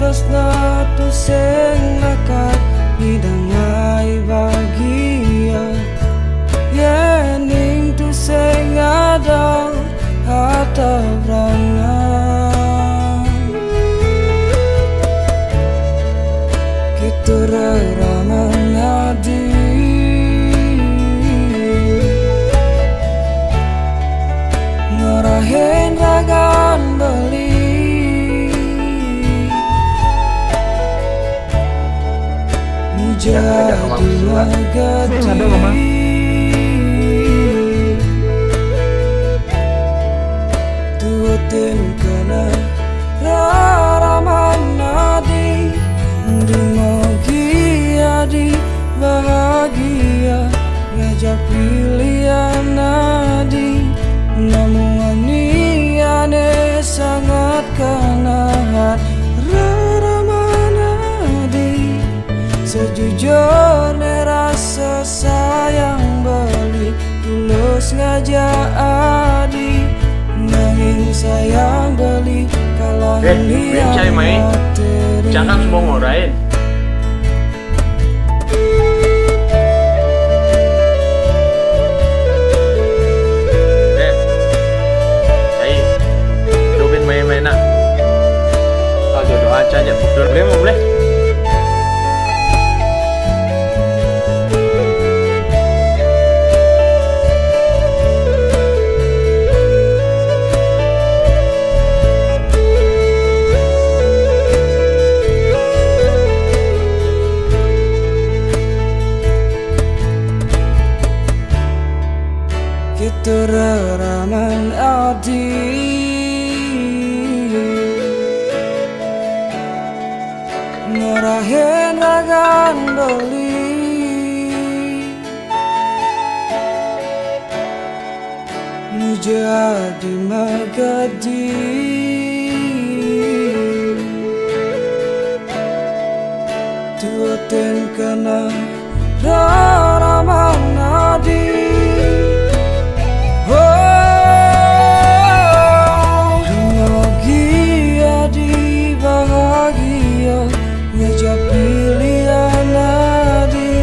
tresna tu sing lakat hidangai bahagia yening tu sing ada harta berangan kita reraman hati ngerahin ragan beli jadi magati tuatin kana raraman nadi di magia di bahagia ngajak pilihan nadi namun ane sangat kanahan raraman nadi sejujurnya rasa sayang beli tulus ngajak adi nanging sayang beli kalah lihat materi jangan semua ngorain hidupin main-mainan kalau jodoh aja aja boleh mau boleh kita reraman adi ngerahin ragan beli jadi magadi tuatin kana raraman adi ngajak pilihan nadi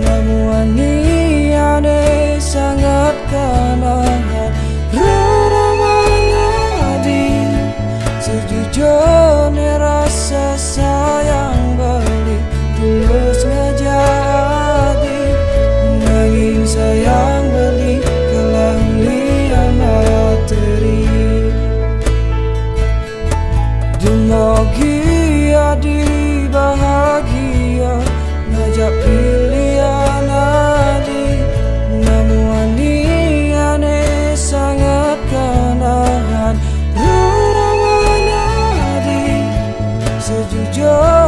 namun ane sangat kanahan raraman nadi sejujurnya rasa sayang beli tulus ngajak adi nanging sayang beli kalah lihat materi dumagia di bahagia ngajak pilihan adi namun ane sangat kanahan raraman adi sejujurnya